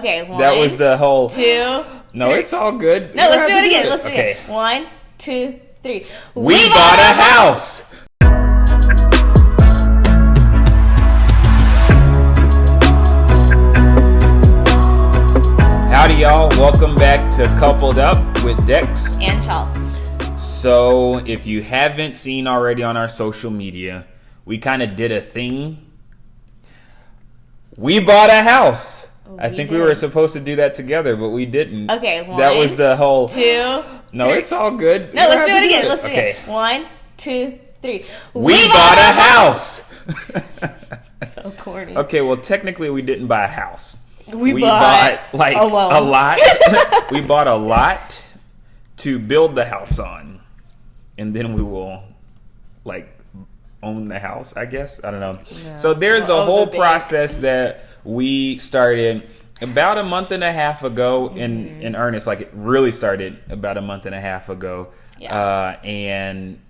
Okay, one. That was the whole... 2. No, it's all good. No, let's do it again. Let's do okay. it. 1, 2, 3. We bought a house. Howdy, y'all. Welcome back to Coupled Up with Dex and Charles. So, if you haven't seen already on our social media, we kind of did a thing. We bought a house. I think we were supposed to do that together, but we didn't. Okay, 1. That was the whole... 2. No, it's all good. No, let's do it again. Let's do it. 1, 2, 3. We bought a house. So corny. Okay, well, technically, we didn't buy a house. We bought like a loan. A lot. We bought a lot to build the house on, and then we will own the house, I guess. I don't know. Yeah. So there's a whole process that we started about a month and a half ago in earnest. Like, it really started about a month and a half ago. Yeah. And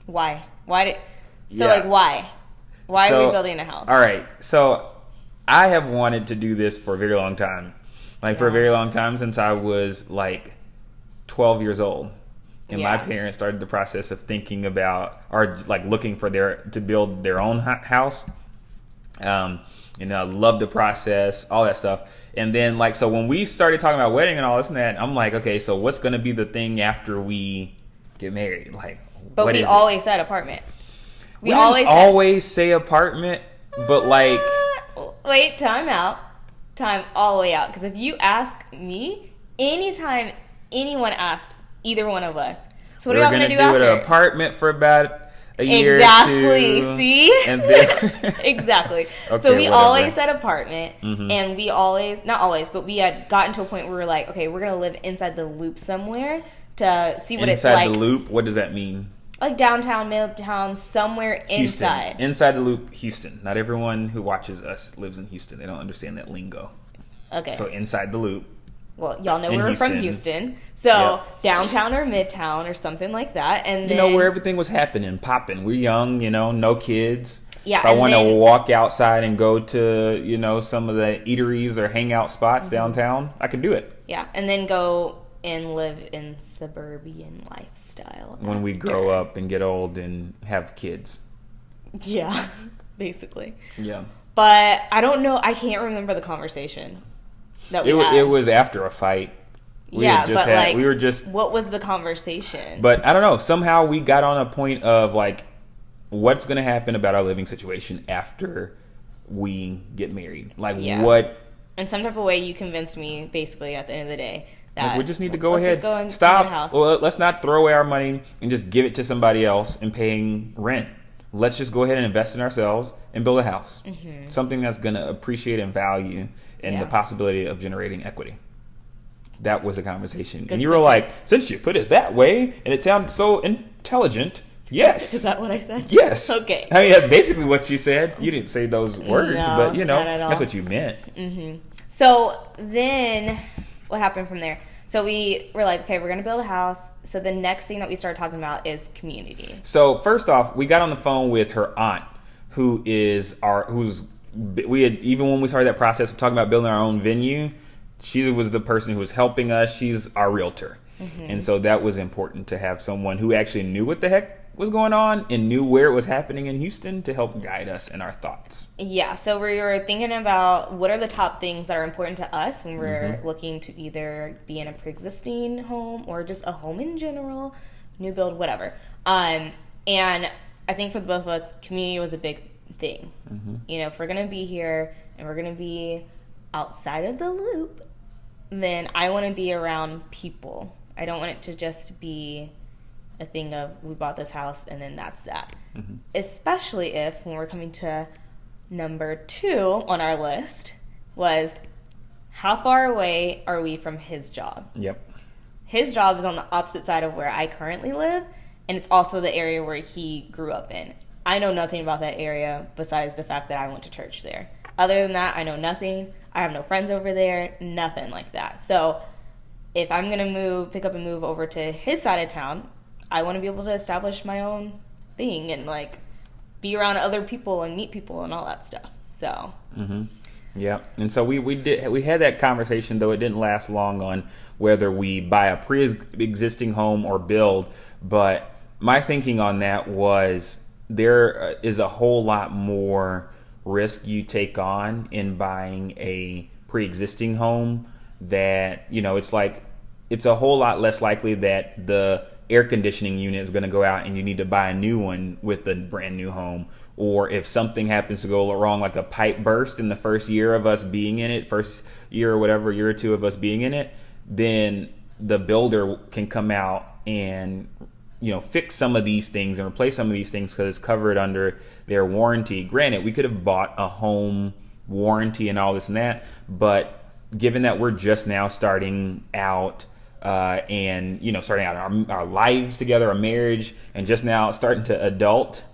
why? Why are we building a house? All right. So I have wanted to do this for a very long time. For a very long time, since I was 12 years old. And my parents started the process of thinking about, or looking for to build their own house. And I love the process, all that stuff. And then so when we started talking about wedding and all this and that, I'm like, okay, so what's going to be the thing after we get married? But we always said apartment. We always say apartment, but wait, time all the way out. Because if you ask me, anytime anyone asked either one of us, so what are y'all going to do after? We're going to do an apartment for about a year exactly. or two. See? And then exactly. Okay, so we whatever. always said apartment, and we always, not always, but we had gotten to a point where we were like, okay, we're going to live inside the loop somewhere to see what it's like. Inside the loop? What does that mean? Like downtown, midtown, somewhere Houston. inside. Inside the loop, Houston. Not everyone who watches us lives in Houston. They don't understand that lingo. Okay. So inside the loop. Well, y'all know we're from Houston. So downtown or midtown or something like that. And then, where everything was happening, popping. We're young, no kids. Yeah. If I want to walk outside and go to, some of the eateries or hangout spots downtown, I can do it. Yeah. And then go and live in suburban lifestyle. When we grow up and get old and have kids. Yeah, basically. Yeah. But I don't know. I can't remember the conversation that we had. It was after a fight. We were just... What was the conversation? But I don't know. Somehow we got on a point of what's going to happen about our living situation after we get married. What... In some type of way, you convinced me, basically, at the end of the day, that we just need to go ahead. Just go and stop. House. Well, let's not throw away our money and just give it to somebody else and paying rent. Let's just go ahead and invest in ourselves and build a house. Something that's going to appreciate and value and the possibility of generating equity. That was a conversation. Good and you were like, since you put it that way and it sounds so intelligent, yes. Is that what I said? Yes. Okay. I mean, that's basically what you said. You didn't say those words, but not at all. That's what you meant. So then what happened from there? So we were like, okay, we're going to build a house. So the next thing that we started talking about is community. So first off, we got on the phone with her aunt, even when we started that process of talking about building our own venue, she was the person who was helping us. She's our realtor. And so that was important to have someone who actually knew what the heck was going on and knew where it was happening in Houston to help guide us in our thoughts. Yeah, so we were thinking about what are the top things that are important to us when we're looking to either be in a pre-existing home or just a home in general, new build, whatever. And I think for both of us, community was a big thing. If we're going to be here and we're going to be outside of the loop, then I want to be around people. I don't want it to just be a thing of we bought this house and then that's that. Especially if, when we're coming to number 2 on our list, was how far away are we from his job? Yep. His job is on the opposite side of where I currently live, and it's also the area where he grew up in. I know nothing about that area besides the fact that I went to church there. Other than that, I know nothing. I have no friends over there, nothing like that. So if I'm going to pick up and move over to his side of town, I want to be able to establish my own thing and be around other people and meet people and all that stuff. So Yeah, and so we had that conversation, though it didn't last long, on whether we buy a pre-existing home or build. But my thinking on that was there is a whole lot more risk you take on in buying a pre-existing home. That it's a whole lot less likely that the air conditioning unit is going to go out and you need to buy a new one with a brand new home. Or if something happens to go wrong, like a pipe burst in the first year of us being in it, first year or whatever, year or two of us being in it, then the builder can come out and fix some of these things and replace some of these things because it's covered under their warranty. Granted, we could have bought a home warranty and all this and that, but given that we're just now starting out and starting out our lives together, our marriage, and just now starting to adult.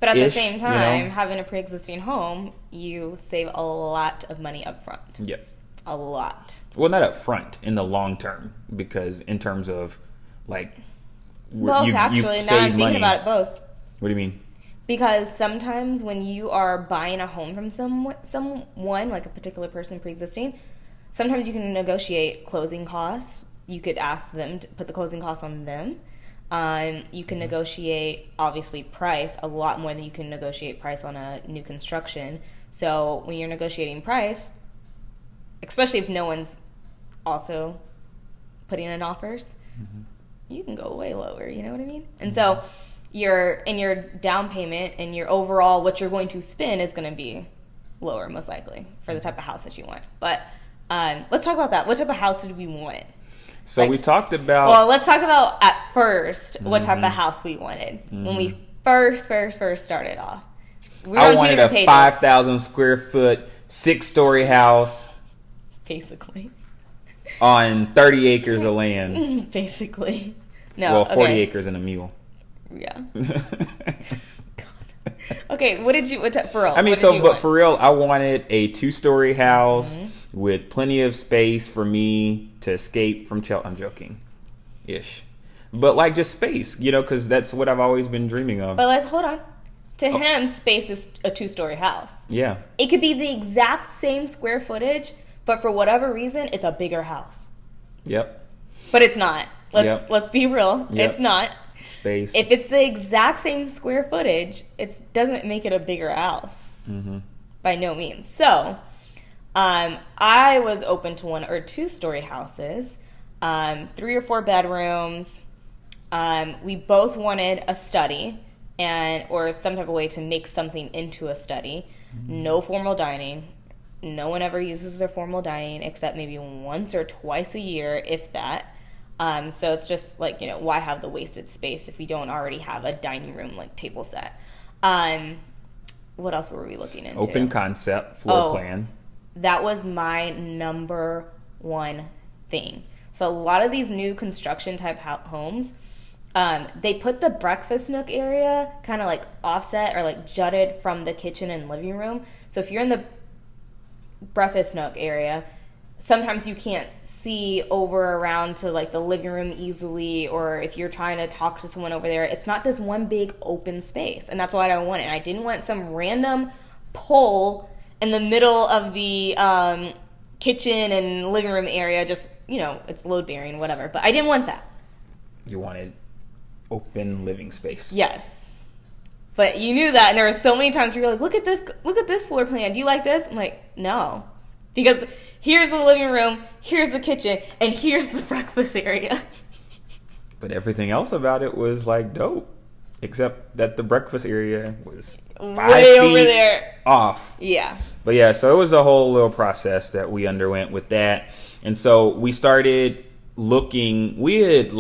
But at the same time, having a pre-existing home, you save a lot of money up front. Yep. A lot. Well, not up front, in the long term, because in terms of both, actually. Now I'm thinking about it both. What do you mean? Because sometimes when you are buying a home from someone, like a particular person pre-existing, sometimes you can negotiate closing costs. You could ask them to put the closing costs on them. You can negotiate, obviously, price a lot more than you can negotiate price on a new construction. So when you're negotiating price, especially if no one's also putting in offers, you can go way lower, you know what I mean? And so your down payment and your overall what you're going to spend is going to be lower, most likely, for the type of house that you want. But let's talk about that. What type of house did we want? So we talked about... Well, let's talk about at first what type of house we wanted. When we first started off. I wanted a 5,000 square foot, 6-story house. Basically. On 30 acres of land. Basically. No. Well, 40 acres and a mule. Yeah. Okay, for real? I mean, but for real, I wanted a 2-story house with plenty of space for me to escape from I'm joking. Ish. But just space, because that's what I've always been dreaming of. But let's hold on. To him, space is a 2-story house. Yeah. It could be the exact same square footage, but for whatever reason, it's a bigger house. Yep. But it's not. Let's be real. Yep. It's not. Space. If it's the exact same square footage, it doesn't make it a bigger house. By no means. So, I was open to 1 or 2-story houses, 3 or 4 bedrooms. We both wanted a study or some type of way to make something into a study. No formal dining. No one ever uses their formal dining except maybe once or twice a year, if that. So it's just why have the wasted space if we don't already have a dining room table set? What else were we looking into? Open concept, floor plan. That was my number one thing. So a lot of these new construction type homes, they put the breakfast nook area kind of offset or jutted from the kitchen and living room. So if you're in the breakfast nook area, sometimes you can't see over around to the living room easily, or if you're trying to talk to someone over there, it's not this one big open space. And that's what I wanted. I didn't want some random pole in the middle of the kitchen and living room area, just, it's load bearing, whatever. But I didn't want that. You wanted open living space. Yes. But you knew that, and there were so many times where you're look at this floor plan. Do you like this? I'm like, no. Because here's the living room, here's the kitchen, and here's the breakfast area. But everything else about it was dope. Except that the breakfast area was 5 way feet over there off. Yeah. But yeah, so it was a whole little process that we underwent with that. And so we started looking. We had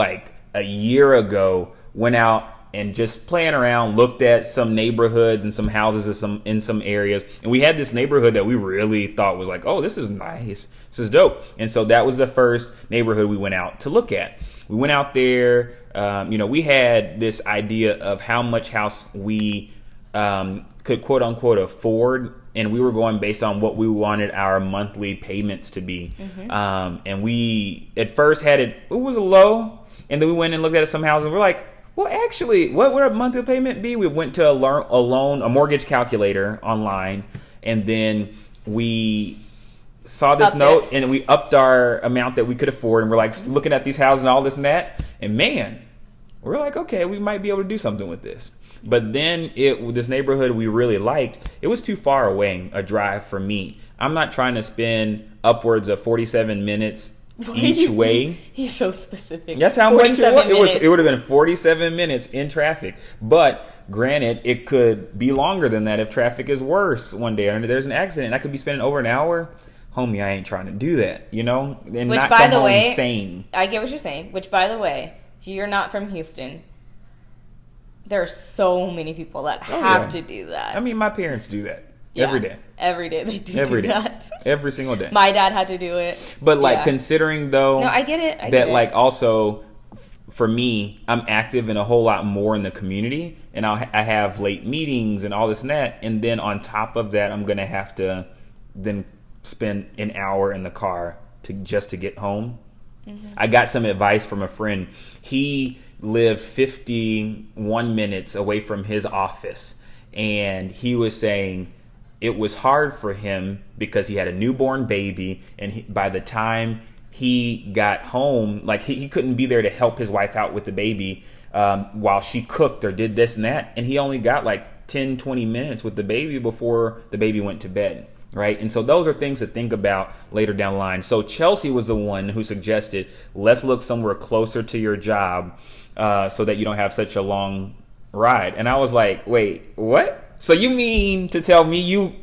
a year ago went out and just playing around, looked at some neighborhoods and some houses in some areas. And we had this neighborhood that we really thought was oh, this is nice. This is dope. And so that was the first neighborhood we went out to look at. We went out there. We had this idea of how much house we could quote unquote afford. And we were going based on what we wanted our monthly payments to be. And we at first had it was low. And then we went and looked at some houses and we're like, well, actually, what would our monthly payment be? We went to a mortgage calculator online, and then we saw this Upped note it. and we upped our amount that we could afford, and we're like looking at these houses and all this and that, and man, we're like, okay, we might be able to do something with this. But then this neighborhood we really liked, it was too far away a drive for me. I'm not trying to spend upwards of 47 minutes each way. He's so specific. That's how much it was. It would have been 47 minutes in traffic. But granted, it could be longer than that if traffic is worse one day and there's an accident. I could be spending over an hour. Homie, I ain't trying to do that, you know? And Which, not by come the home way, sane. I get what you're saying. Which, by the way, if you're not from Houston, there are so many people that have to do that. I mean, my parents do that every day. Every day they do that. Every single day. My dad had to do it. But like considering though, no, I get it. I that get it. like also for me, I'm active in a whole lot more in the community, and I have late meetings and all this and that, and then on top of that, I'm gonna have to then spend an hour in the car to get home. Mm-hmm. I got some advice from a friend. He lived 51 minutes away from his office, and he was saying it was hard for him because he had a newborn baby, and by the time he got home, like he couldn't be there to help his wife out with the baby while she cooked or did this and that, and he only got like 10-20 minutes with the baby before the baby went to bed. Right. And so those are things to think about later down the line. So Chelsea was the one who suggested, let's look somewhere closer to your job so that you don't have such a long ride. And I was like, wait, what? So you mean to tell me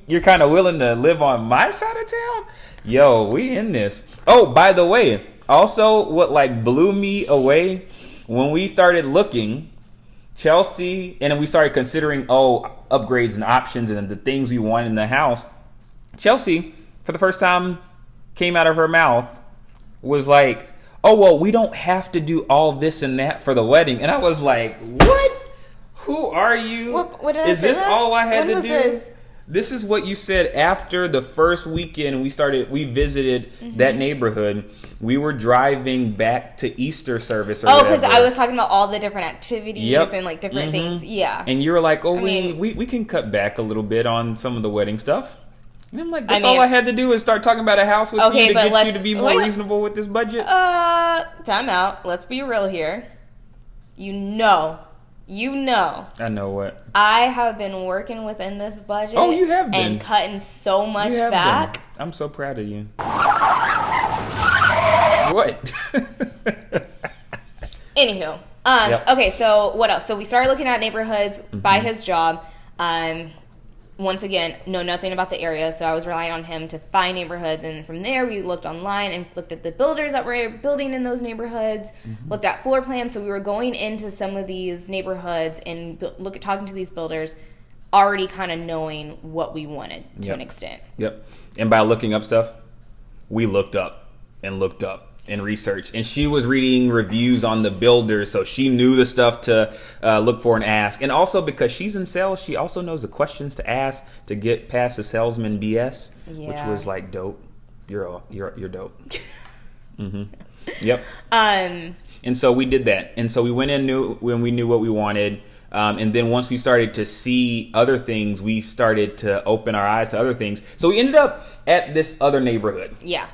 you're kind of willing to live on my side of town? Yo, we in this. Oh, by the way, also what like blew me away when we started looking, Chelsea, and then we started considering, upgrades and options and the things we want in the house. Chelsea, for the first time, came out of her mouth, was like, oh, well, we don't have to do all this and that for the wedding. And I was like, what? Who are you? What did I Is say this that? all I had When to was do? This is what you said after the first weekend we visited that neighborhood. We were driving back to Easter service or whatever. because I was talking about all the different activities and like different things. Yeah. And you were like, we can cut back a little bit on some of the wedding stuff. And I'm like, all I had to do is start talking about a house with you to get you to be more reasonable with this budget. Time out. Let's be real here. You know. I know what. I have been working within this budget. Oh, you have been. And cutting so much back. Been. I'm so proud of you. What? Anywho. Okay, so what else? So we started looking at neighborhoods by his job. Once again, know nothing about the area, so I was relying on him to find neighborhoods, and from there we looked online and looked at the builders that were building in those neighborhoods, looked at floor plans. So we were going into some of these neighborhoods and talking to these builders, already kind of knowing what we wanted to an extent. Yep. And by looking up stuff, we looked up and researched, and she was reading reviews on the builders, so she knew the stuff to look for and ask. And also because she's in sales, she also knows the questions to ask to get past the salesman BS, which was like dope. You're dope. Yep. And so we did that, and so we went in when we knew what we wanted. And then once we started to see other things, we started to open our eyes to other things. So we ended up at this other neighborhood. Yeah.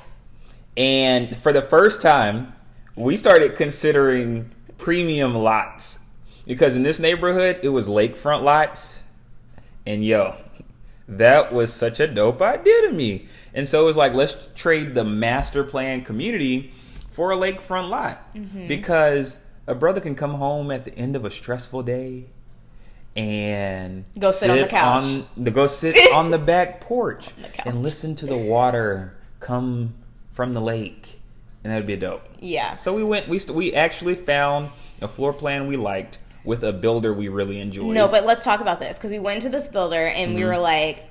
And for the first time, we started considering premium lots. Because in this neighborhood, it was lakefront lots. And that was such a dope idea to me. And so it was like, let's trade the master plan community for a lakefront lot. Because a brother can come home at the end of a stressful day and go sit on the couch. Go sit on the back porch and listen to the water come from the lake, and that'd be dope. Yeah. So we went. We actually found a floor plan we liked with a builder we really enjoyed. No, but let's talk about this because we went to this builder and we were like,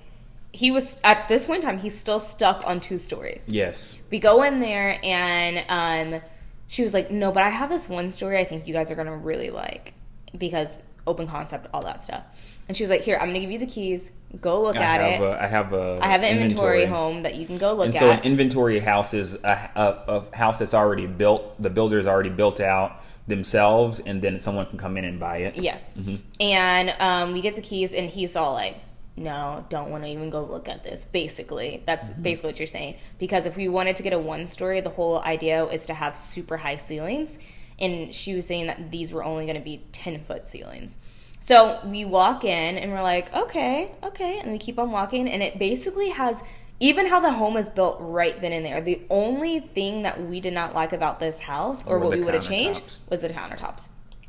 he was at this point in time he's still stuck on 2 stories. Yes. We go in there and she was like, no, but I have this one story I think you guys are gonna really like because open concept, all that stuff. And she was like, here, I'm gonna give you the keys. Go look at it. I have an inventory home that you can go look at. And so an inventory house is a house that's already built. The builder's already built out themselves, and then someone can come in and buy it. Yes. And we get the keys, and he's all like, no, don't want to even go look at this. Basically, that's basically what you're saying. Because if we wanted to get a 1-story, the whole idea is to have super high ceilings. And she was saying that these were only going to be 10-foot ceilings. So we walk in and we're like, okay. And we keep on walking. And it basically has, even how the home is built right then and there. The only thing that we did not like about this house, or what we would have changed, was the countertops.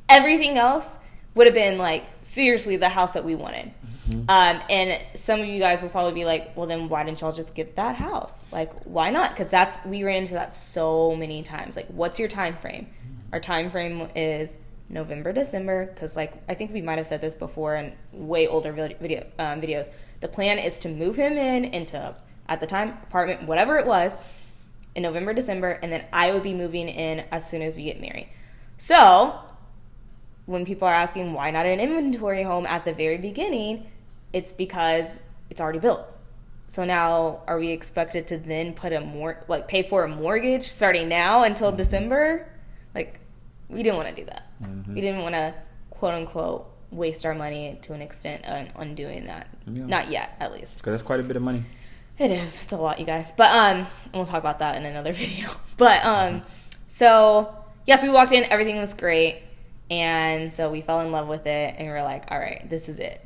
Everything else would have been like, seriously, the house that we wanted. And some of you guys will probably be like, well, then why didn't y'all just get that house? Like, why not? Because we ran into that so many times. Like, what's your time frame? Our time frame is November, December, because like I think we might have said this before in way older videos. The plan is to move him into, at the time, apartment, whatever it was, in November, December, and then I would be moving in as soon as we get married. So when people are asking why not an inventory home at the very beginning, it's because it's already built. So now are we expected to then put pay for a mortgage starting now until December? Like, we didn't want to do that. We didn't want to, quote unquote, waste our money to an extent on doing that. Yeah. Not yet, at least. Because that's quite a bit of money. It is. It's a lot, you guys. But and we'll talk about that in another video. But so yes, we walked in. Everything was great. And so we fell in love with it, and we were like, all right, this is it.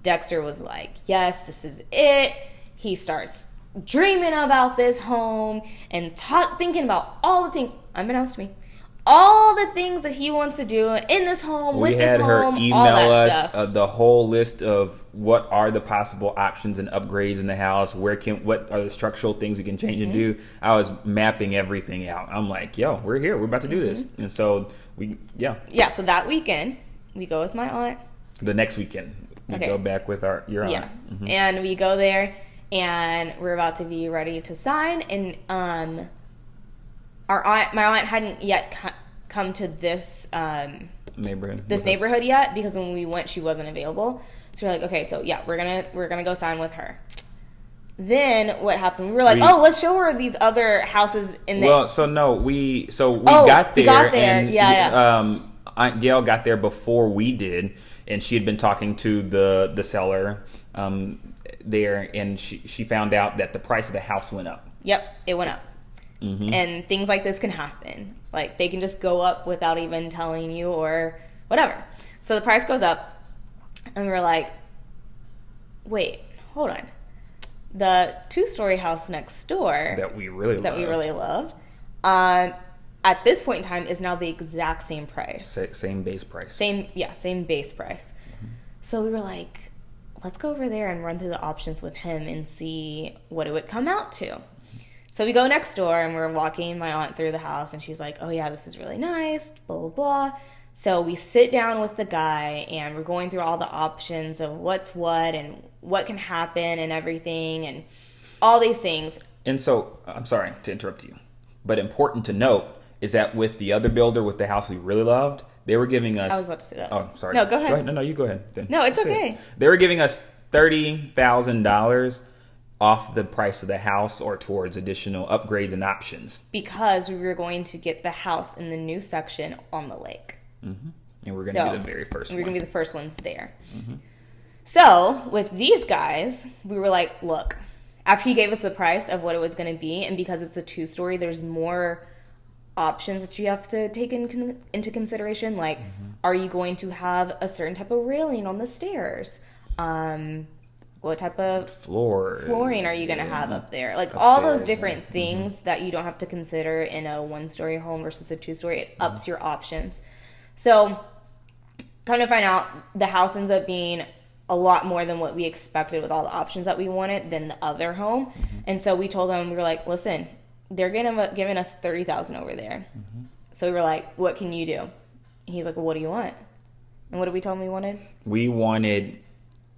Dexter was like, yes, this is it. He starts dreaming about this home and thinking about all the things, unbeknownst to me, all the things that he wants to do in this home, with this home, all that stuff. Her email us the whole list of what are the possible options and upgrades in the house, what are the structural things we can change and do. I was mapping everything out. I'm like, yo, we're here. We're about to do this. And so so that weekend, we go with my aunt. The next weekend, we go back with your aunt. Yeah. And we go there, and we're about to be ready to sign, and my aunt hadn't yet come to this neighborhood yet, because when we went, she wasn't available. So we're like, okay, so yeah, we're gonna go sign with her. Then what happened? We were like, let's show her these other houses in there. Well, we got there. And Aunt Gail got there before we did, and she had been talking to the seller there, and she found out that the price of the house went up. Yep, it went up. And things like this can happen. Like, they can just go up without even telling you or whatever. So the price goes up, and we're like, wait, hold on. The 2-story house next door that we really loved, at this point in time is now the exact same price. Same base price. Same base price. So we were like, let's go over there and run through the options with him and see what it would come out to. So we go next door, and we're walking my aunt through the house, and she's like, oh yeah, this is really nice, blah, blah, blah. So we sit down with the guy, and we're going through all the options of what's what and what can happen and everything and all these things. And so, I'm sorry to interrupt you, but important to note is that with the other builder, with the house we really loved, they were giving us... I was about to say that. Oh, sorry. No, go ahead. No, you go ahead. Then. No, it's okay. They were giving us $30,000 off the price of the house or towards additional upgrades and options. Because we were going to get the house in the new section on the lake. And we're going to be the very first one. We're going to be the first ones there. So with these guys, we were like, look, after he gave us the price of what it was going to be, and because it's a 2-story, there's more options that you have to take into consideration. Like, are you going to have a certain type of railing on the stairs? What type of flooring are you going to have up there? Like, all those different things that you don't have to consider in a 1-story home versus a 2-story. It ups your options. So, come to find out, the house ends up being a lot more than what we expected with all the options that we wanted than the other home. And so we told them, we were like, listen, they're giving us $30,000 over there. So we were like, what can you do? And he's like, well, what do you want? And what did we tell him we wanted? We wanted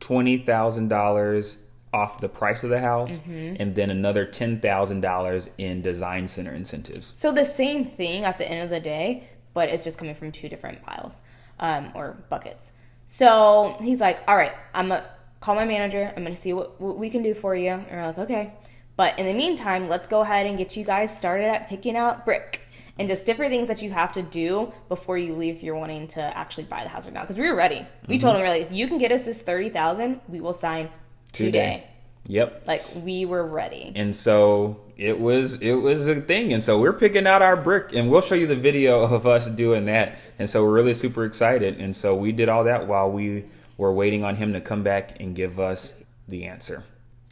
$20,000 off the price of the house, and then another $10,000 in design center incentives. So the same thing at the end of the day, but it's just coming from 2 different piles or buckets. So he's like, all right, I'm going to call my manager. I'm going to see what we can do for you. And we're like, okay. But in the meantime, let's go ahead and get you guys started at picking out brick and just different things that you have to do before you leave if you're wanting to actually buy the house right now. Because we were ready. We told him, really, if you can get us this $30,000, we will sign today. Yep. Like, we were ready. And so it was a thing. And so we're picking out our brick, and we'll show you the video of us doing that. And so we're really super excited. And so we did all that while we were waiting on him to come back and give us the answer.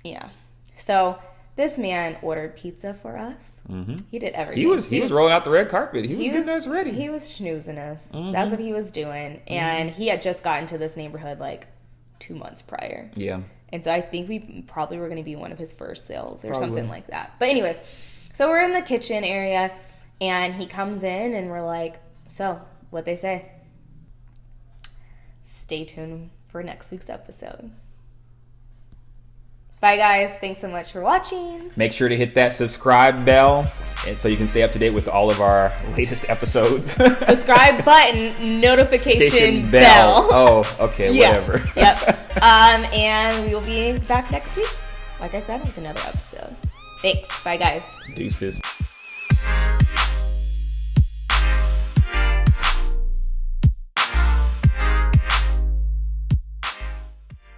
Yeah. So this man ordered pizza for us. Mm-hmm. He did everything. He was rolling out the red carpet. He was getting us ready. He was schnoozing us. Mm-hmm. That's what he was doing. And he had just gotten to this neighborhood like 2 months prior. Yeah. And so I think we probably were going to be one of his first sales or something like that. But anyways, so we're in the kitchen area, and he comes in, and we're like, so what'd they say? Stay tuned for next week's episode. Bye, guys. Thanks so much for watching. Make sure to hit that subscribe bell and so you can stay up to date with all of our latest episodes. Subscribe button, notification bell. Oh, okay, whatever. Yep. And we will be back next week, like I said, with another episode. Thanks. Bye, guys. Deuces.